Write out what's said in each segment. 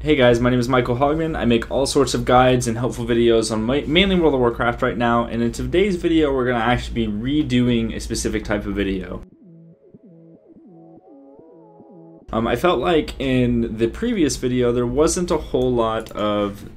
Hey guys, my name is Michael Hogman. I make all sorts of guides and helpful videos on mainly World of Warcraft right now, and in today's video we're going to actually be redoing a specific type of video. I felt like in the previous video there wasn't a whole lot of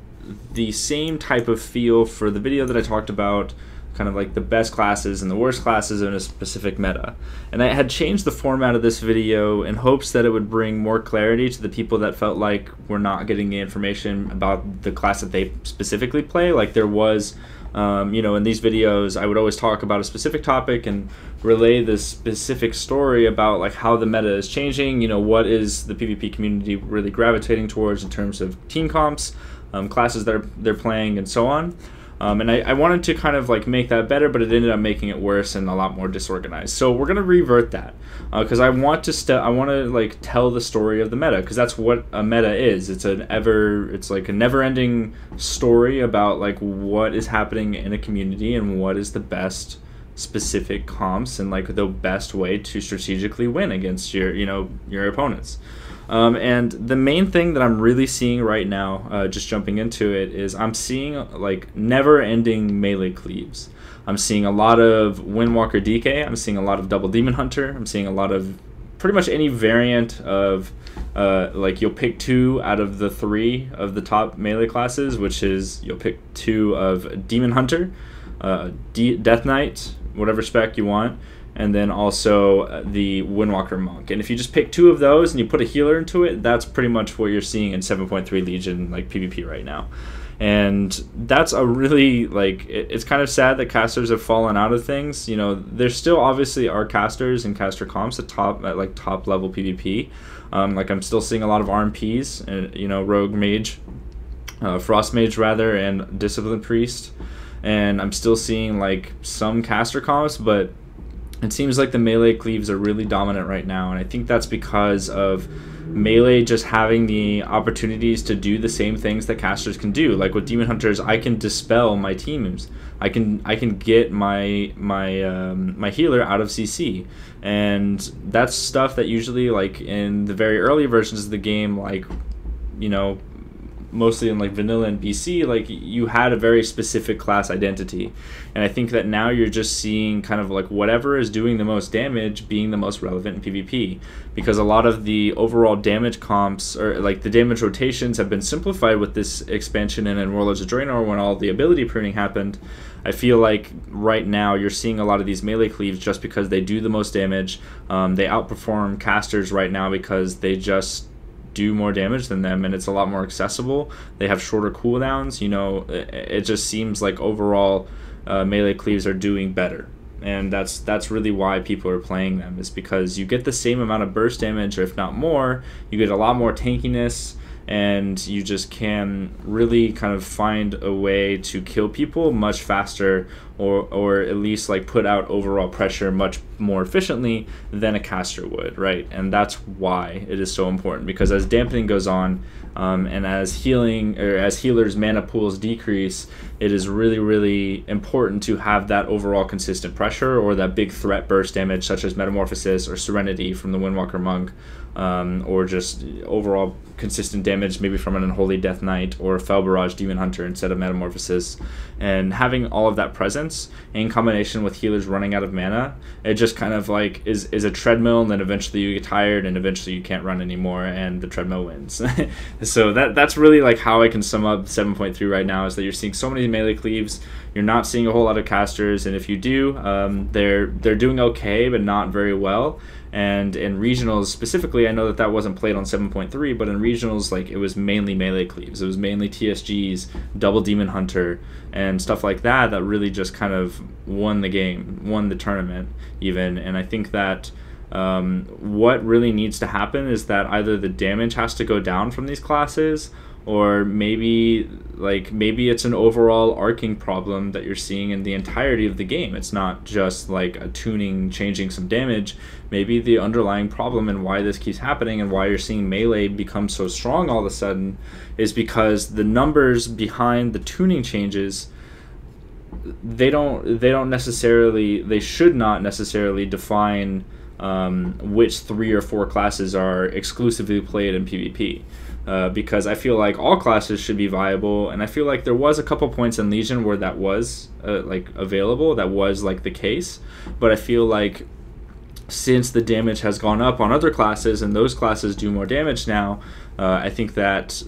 the same type of feel for the video that I talked about, kind of like the best classes and the worst classes in a specific meta. And I had changed the format of this video in hopes that it would bring more clarity to the people that felt like we're not getting the information about the class that they specifically play. Like there was, in these videos I would always talk about a specific topic and relay this specific story about like how the meta is changing, what is the PvP community really gravitating towards in terms of team comps, classes that they're playing, and so on. And I wanted to kind of like make that better, but it ended up making it worse and a lot more disorganized. So we're gonna revert that because I want to like tell the story of the meta, because that's what a meta is. It's like a never-ending story about like what is happening in a community and what is the best specific comps and like the best way to strategically win against your opponents. And the main thing that I'm really seeing right now, just jumping into it, is I'm seeing like never-ending melee cleaves. I'm seeing a lot of Windwalker DK. I'm seeing a lot of Double Demon Hunter. I'm seeing a lot of pretty much any variant of like you'll pick 2 out of the 3 of the top melee classes, which is you'll pick 2 of Demon Hunter, Death Knight, whatever spec you want, and then also the Windwalker Monk. And if you just pick 2 of those and you put a healer into it, that's pretty much what you're seeing in 7.3 Legion like PvP right now. And that's a really, like, it's kind of sad that casters have fallen out of things. There still obviously are casters and caster comps at top level PvP. Like I'm still seeing a lot of RMPs, and Rogue Mage, Frost Mage rather, and Discipline Priest. And I'm still seeing like some caster comps, but it seems like the melee cleaves are really dominant right now, and I think that's because of melee just having the opportunities to do the same things that casters can do. Like with Demon Hunters, I can dispel my teams. I can get my healer out of CC, and that's stuff that usually, like in the very early versions of the game, like mostly in like vanilla and BC, like you had a very specific class identity. And I think that now you're just seeing kind of like whatever is doing the most damage being the most relevant in PvP, because a lot of the overall damage comps, or like the damage rotations, have been simplified with this expansion and in Warlords of Draenor when all the ability pruning happened. I feel like right now you're seeing a lot of these melee cleaves just because they do the most damage. They outperform casters right now because they just do more damage than them, and it's a lot more accessible. They have shorter cooldowns. It just seems like overall melee cleaves are doing better, and that's really why people are playing them, is because you get the same amount of burst damage, or if not more. You get a lot more tankiness, and you just can really kind of find a way to kill people much faster, or at least like put out overall pressure much more efficiently than a caster would, right? And that's why it is so important, because as dampening goes on, and as healers' mana pools decrease, it is really, really important to have that overall consistent pressure, or that big threat burst damage such as Metamorphosis or Serenity from the Windwalker Monk, or just overall consistent damage maybe from an Unholy Death Knight or Fel Barrage Demon Hunter instead of Metamorphosis. And having all of that presence in combination with healers running out of mana, it just kind of like is a treadmill, and then eventually you get tired and eventually you can't run anymore and the treadmill wins. So that's really like how I can sum up 7.3 right now, is that you're seeing so many melee cleaves. You're not seeing a whole lot of casters, and if you do, they're doing okay but not very well. And in regionals specifically, I know that wasn't played on 7.3, but in regionals, like, it was mainly melee cleaves. It was mainly TSGs, Double Demon Hunter, and stuff like that really just kind of won the game, won the tournament even. And I think that what really needs to happen is that either the damage has to go down from these classes, or maybe it's an overall arcing problem that you're seeing in the entirety of the game. It's not just like a tuning changing some damage. Maybe the underlying problem and why this keeps happening and why you're seeing melee become so strong all of a sudden is because the numbers behind the tuning changes, they should not necessarily define which 3 or 4 classes are exclusively played in PvP. because I feel like all classes should be viable, and I feel like there was a couple points in Legion where that was like available, that was like the case, but I feel like since the damage has gone up on other classes and those classes do more damage now, I think that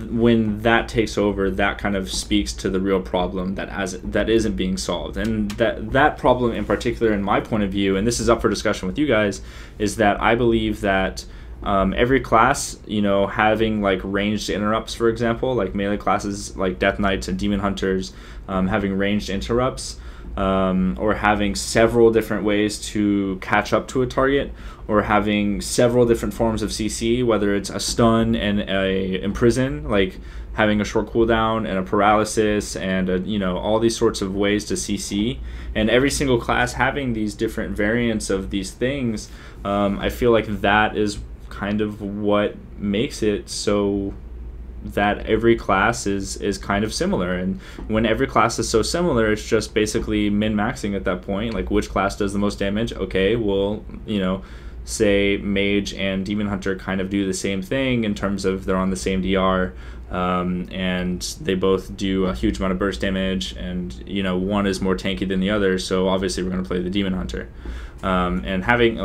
when that takes over, that kind of speaks to the real problem that isn't being solved. And that problem in particular, in my point of view, and this is up for discussion with you guys, is that I believe that every class, having like ranged interrupts, for example, like melee classes like Death Knights and Demon Hunters, having ranged interrupts, or having several different ways to catch up to a target, or having several different forms of CC, whether it's a stun and a imprison, like having a short cooldown and a paralysis and all these sorts of ways to CC, and every single class having these different variants of these things. I feel like that is kind of what makes it so that every class is kind of similar. And when every class is so similar, it's just basically min-maxing at that point, like which class does the most damage. Okay, well, say Mage and Demon Hunter kind of do the same thing in terms of they're on the same DR, and they both do a huge amount of burst damage, and one is more tanky than the other, so obviously we're going to play the Demon Hunter. And having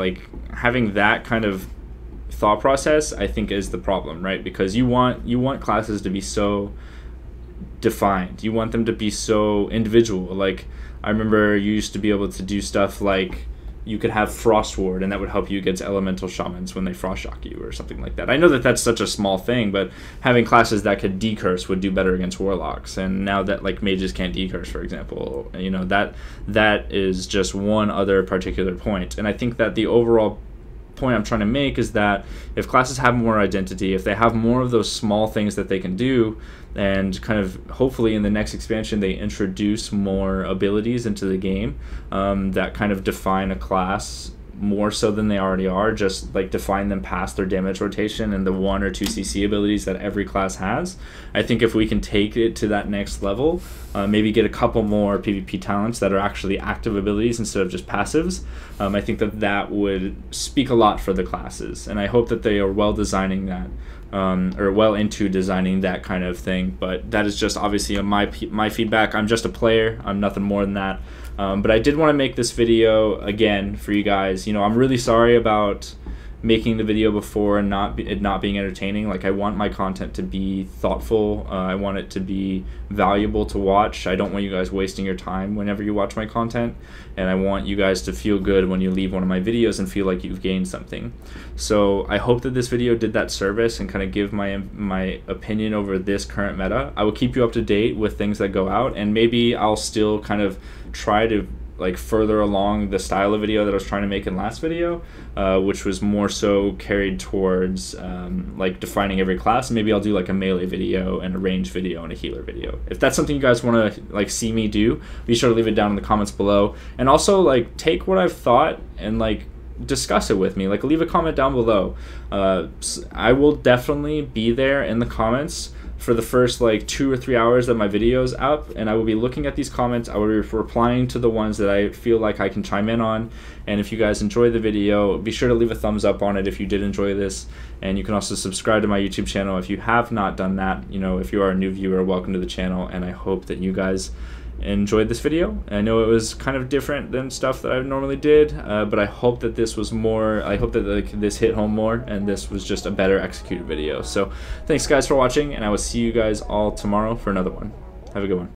that kind of thought process, I think, is the problem, right? Because you want classes to be so defined, you want them to be so individual. Like, I remember you used to be able to do stuff like you could have Frost Ward, and that would help you against elemental shamans when they frost shock you or something like that. I know that that's such a small thing, but having classes that could decurse would do better against warlocks. And now that like mages can't decurse, for example, that is just one other particular point. And I think that the overall point I'm trying to make is that if classes have more identity, if they have more of those small things that they can do, and kind of hopefully in the next expansion they introduce more abilities into the game that kind of define a class more so than they already are, just like define them past their damage rotation and the 1 or 2 CC abilities that every class has. I think if we can take it to that next level, maybe get a couple more PvP talents that are actually active abilities instead of just passives, I think that would speak a lot for the classes. And I hope that they are well designing that, or well into designing that kind of thing. But that is just obviously my feedback. I'm just a player. I'm nothing more than that. But I did want to make this video again for you guys. I'm really sorry about making the video before and it not being entertaining. Like, I want my content to be thoughtful. I want it to be valuable to watch. I don't want you guys wasting your time whenever you watch my content, and I want you guys to feel good when you leave one of my videos and feel like you've gained something. So I hope that this video did that service and kind of give my opinion over this current meta. I will keep you up to date with things that go out, and maybe I'll still kind of try to like further along the style of video that I was trying to make in last video, which was more so carried towards like defining every class. Maybe I'll do like a melee video and a range video and a healer video. If that's something you guys want to like see me do, be sure to leave it down in the comments below, and also like take what I've thought and like discuss it with me. Like, leave a comment down below. I will definitely be there in the comments for the first like 2 or 3 hours that my video is up, and I will be looking at these comments. I will be replying to the ones that I feel like I can chime in on. And if you guys enjoy the video, be sure to leave a thumbs up on it if you did enjoy this, and you can also subscribe to my YouTube channel if you have not done that. If you are a new viewer, welcome to the channel, and I hope that you guys enjoyed this video. I know it was kind of different than stuff that I normally did, but I hope that this was more, I hope that this hit home more, and this was just a better executed video. So thanks guys for watching, and I will see you guys all tomorrow for another one. Have a good one.